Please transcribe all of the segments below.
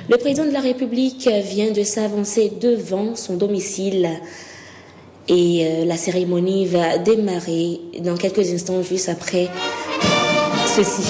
Le président de la République vient de s'avancer devant son domicile et la cérémonie va démarrer dans quelques instants, juste après ceci.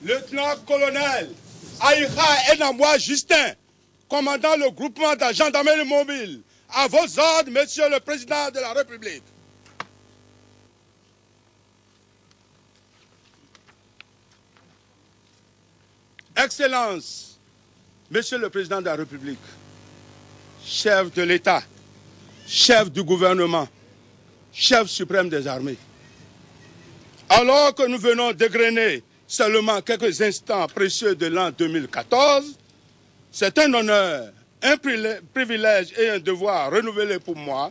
Lieutenant-colonel Aïcha Enamwa Justin, commandant le groupement de la gendarmerie mobile, à vos ordres, Monsieur le Président de la République. Excellences, Monsieur le Président de la République, chef de l'État, chef du gouvernement, chef suprême des armées, alors que nous venons d'égrener seulement quelques instants précieux de l'an 2014, c'est un honneur, un privilège et un devoir renouvelé pour moi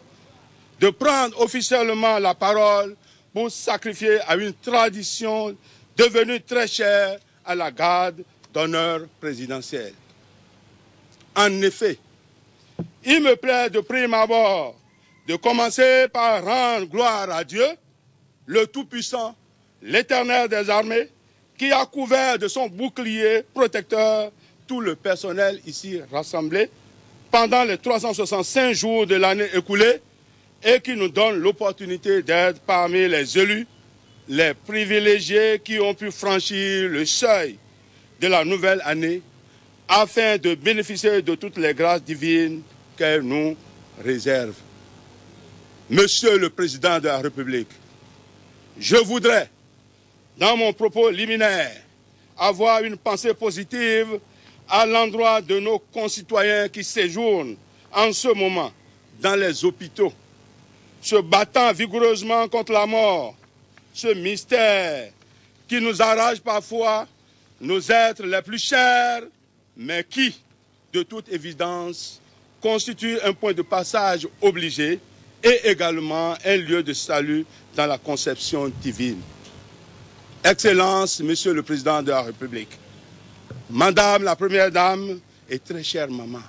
de prendre officiellement la parole pour sacrifier à une tradition devenue très chère à la garde d'honneur présidentielle. En effet, il me plaît de prime abord de commencer par rendre gloire à Dieu, le Tout-Puissant, l'Éternel des armées, qui a couvert de son bouclier protecteur tout le personnel ici rassemblé pendant les 365 jours de l'année écoulée et qui nous donne l'opportunité d'être parmi les élus, les privilégiés qui ont pu franchir le seuil de la nouvelle année afin de bénéficier de toutes les grâces divines qu'elle nous réserve. Monsieur le Président de la République, je voudrais, dans mon propos liminaire, avoir une pensée positive à l'endroit de nos concitoyens qui séjournent en ce moment dans les hôpitaux, se battant vigoureusement contre la mort, ce mystère qui nous arrache parfois nos êtres les plus chers, mais qui, de toute évidence, constitue un point de passage obligé et également un lieu de salut dans la conception divine. Excellence, Monsieur le Président de la République, Madame la Première Dame et très chère maman,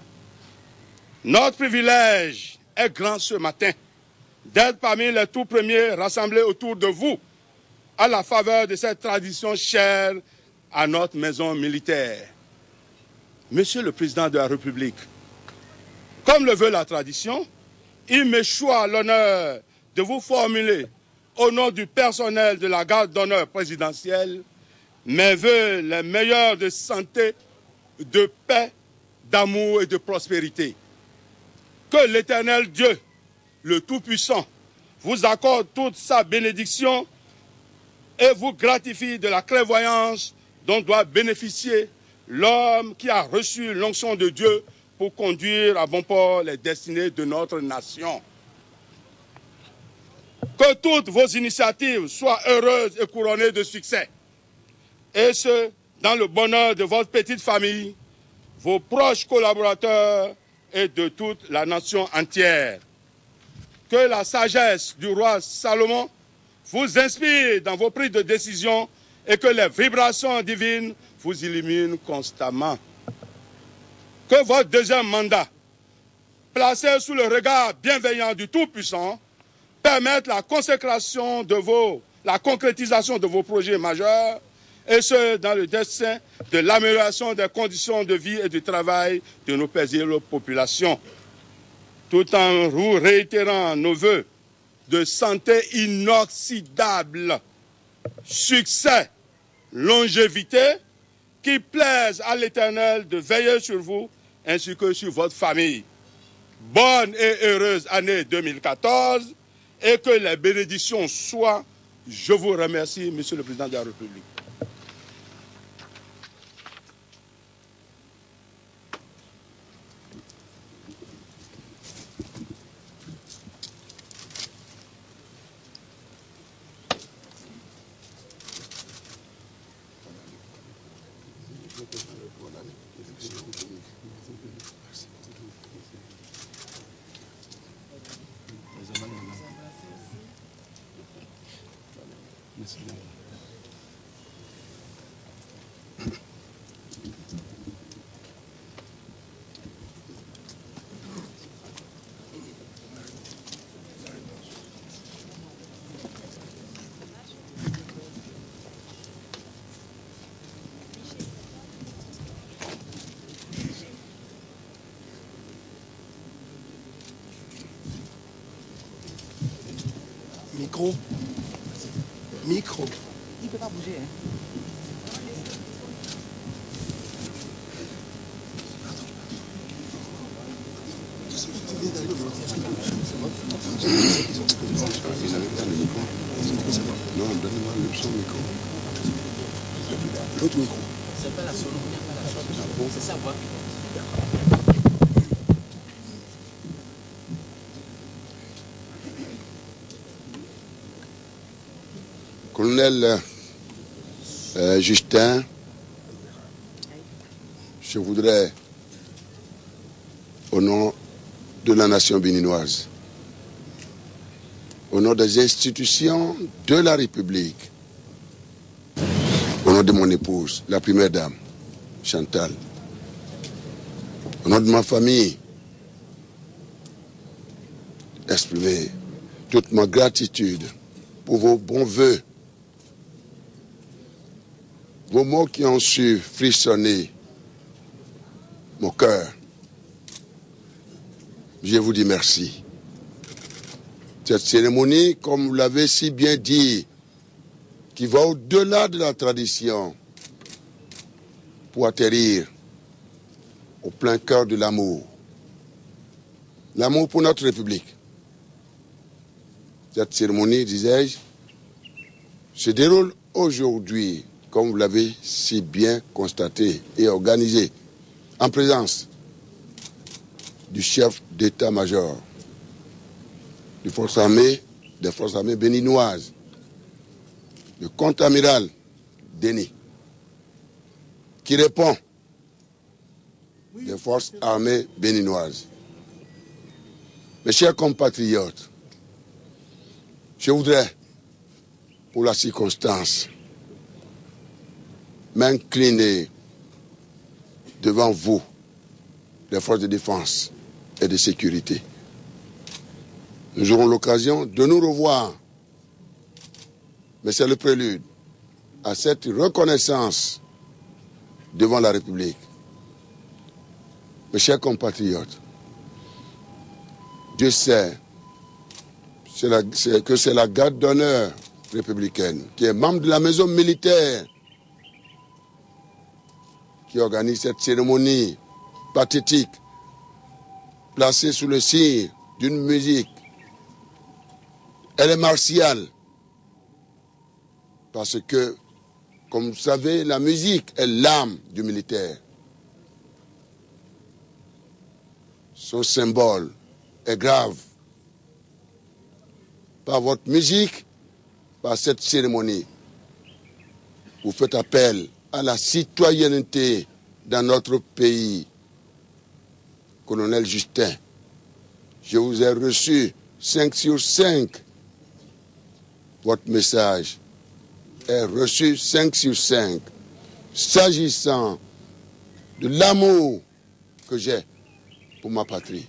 notre privilège est grand ce matin d'être parmi les tout premiers rassemblés autour de vous à la faveur de cette tradition chère à notre maison militaire. Monsieur le Président de la République, comme le veut la tradition, il m'échoit à l'honneur de vous formuler au nom du personnel de la garde d'honneur présidentielle, mes vœux les meilleurs de santé, de paix, d'amour et de prospérité. Que l'Éternel Dieu, le Tout-Puissant, vous accorde toute sa bénédiction et vous gratifie de la clairvoyance dont doit bénéficier l'homme qui a reçu l'onction de Dieu pour conduire à bon port les destinées de notre nation. Que toutes vos initiatives soient heureuses et couronnées de succès. Et ce, dans le bonheur de votre petite famille, vos proches collaborateurs et de toute la nation entière. Que la sagesse du roi Salomon vous inspire dans vos prises de décision et que les vibrations divines vous illuminent constamment. Que votre deuxième mandat, placé sous le regard bienveillant du Tout-Puissant, permette la consécration de la concrétisation de vos projets majeurs, et ce, dans le dessein de l'amélioration des conditions de vie et de travail de nos paisibles populations. Tout en vous réitérant nos vœux de santé inoxydable, succès, longévité, qui plaise à l'Éternel de veiller sur vous ainsi que sur votre famille. Bonne et heureuse année 2014 et que les bénédictions soient. Je vous remercie, Monsieur le Président de la République. Micro. Micro. Il ne peut pas bouger. Hein. Non, donne-moi son micro. L'autre micro. C'est pas la solo, il n'y a pas la solo. C'est sa voix. Colonel Justin, je voudrais, au nom de la nation béninoise, au nom des institutions de la République, au nom de mon épouse, la première dame, Chantal, au nom de ma famille, exprimer toute ma gratitude pour vos bons vœux, vos mots qui ont su frissonner mon cœur. Je vous dis merci. Cette cérémonie, comme vous l'avez si bien dit, qui va au-delà de la tradition pour atterrir au plein cœur de l'amour. L'amour pour notre République. Cette cérémonie, disais-je, se déroule aujourd'hui, comme vous l'avez si bien constaté et organisé, en présence du chef d'état-major des forces armées béninoises, le contre-amiral Denis, qui répond des forces armées béninoises. Mes chers compatriotes, je voudrais, pour la circonstance, m'incliner devant vous, les forces de défense et de sécurité. Nous aurons l'occasion de nous revoir, mais c'est le prélude à cette reconnaissance devant la République. Mes chers compatriotes, Dieu sait que c'est la garde d'honneur républicaine, qui est membre de la maison militaire, qui organise cette cérémonie pathétique, placée sous le signe d'une musique. Elle est martiale, parce que, comme vous savez, la musique est l'âme du militaire. Son symbole est grave. Par votre musique, par cette cérémonie, vous faites appel à la citoyenneté dans notre pays. Colonel Justin, je vous ai reçu 5 sur 5. Votre message est reçu 5 sur 5. S'agissant de l'amour que j'ai pour ma patrie,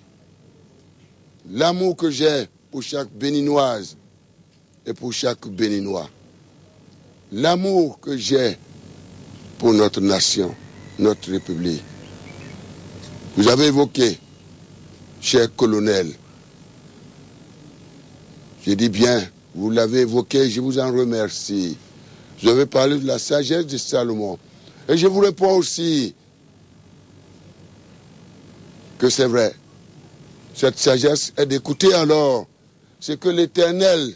l'amour que j'ai pour chaque Béninoise et pour chaque Béninois, l'amour que j'ai pour notre nation, notre République. Vous avez évoqué, cher colonel, J'ai dit bien, vous l'avez évoqué, je vous en remercie. Je vais parler de la sagesse de Salomon. Et je vous réponds aussi que c'est vrai. Cette sagesse est d'écouter alors ce que l'Éternel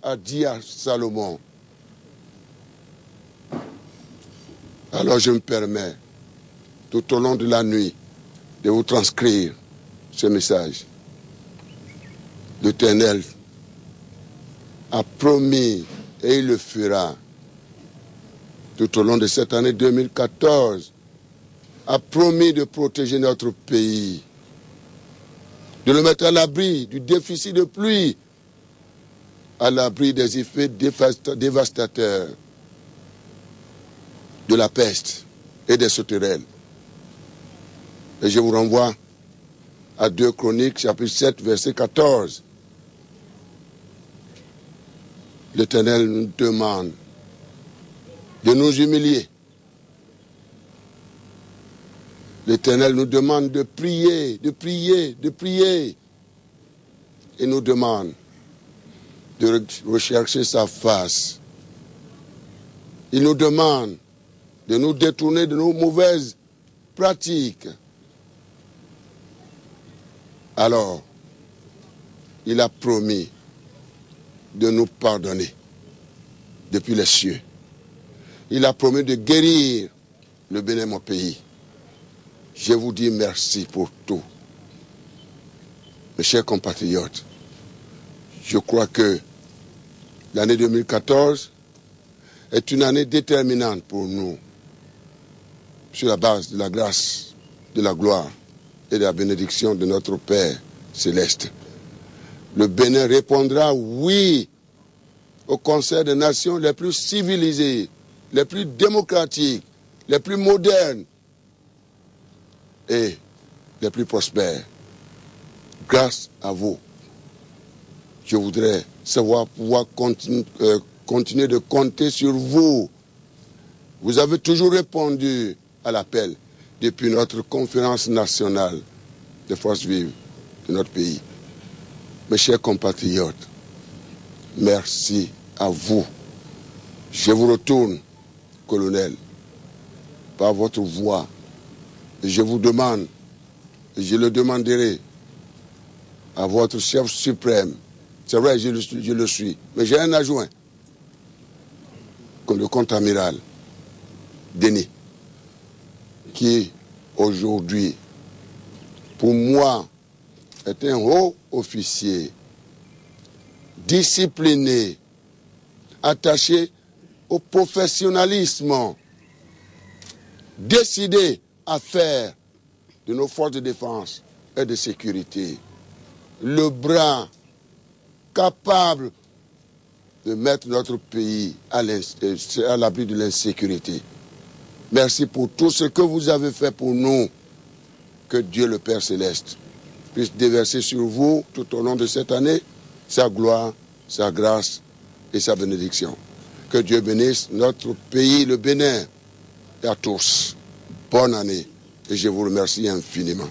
a dit à Salomon. Alors je me permets, tout au long de la nuit, de vous transcrire ce message. L'Éternel a promis, et il le fera, tout au long de cette année 2014, a promis de protéger notre pays, de le mettre à l'abri du déficit de pluie, à l'abri des effets dévastateurs de la peste et des sauterelles. Et je vous renvoie à 2 Chroniques, chapitre 7, verset 14. L'Éternel nous demande de nous humilier. L'Éternel nous demande de prier, de prier, de prier. Il nous demande de rechercher sa face. Il nous demande de nous détourner de nos mauvaises pratiques. Alors, il a promis de nous pardonner depuis les cieux. Il a promis de guérir le Bénin, mon pays. Je vous dis merci pour tout. Mes chers compatriotes, je crois que l'année 2014 est une année déterminante pour nous, sur la base de la grâce, de la gloire et de la bénédiction de notre Père céleste. Le Bénin répondra oui au concert des nations les plus civilisées, les plus démocratiques, les plus modernes et les plus prospères. Grâce à vous, je voudrais pouvoir continuer de compter sur vous. Vous avez toujours répondu à l'appel depuis notre conférence nationale des forces vives de notre pays. Mes chers compatriotes, merci à vous. Je vous retourne, colonel, par votre voix. Et je vous demande, et je le demanderai à votre chef suprême. C'est vrai, je le suis, mais j'ai un adjoint, comme le contre-amiral Denis, qui aujourd'hui, pour moi, est un haut officier, discipliné, attaché au professionnalisme, décidé à faire de nos forces de défense et de sécurité le bras capable de mettre notre pays à l'abri de l'insécurité. Merci pour tout ce que vous avez fait pour nous. Que Dieu le Père Céleste puisse déverser sur vous tout au long de cette année sa gloire, sa grâce et sa bénédiction. Que Dieu bénisse notre pays, le Bénin, et à tous. Bonne année et je vous remercie infiniment.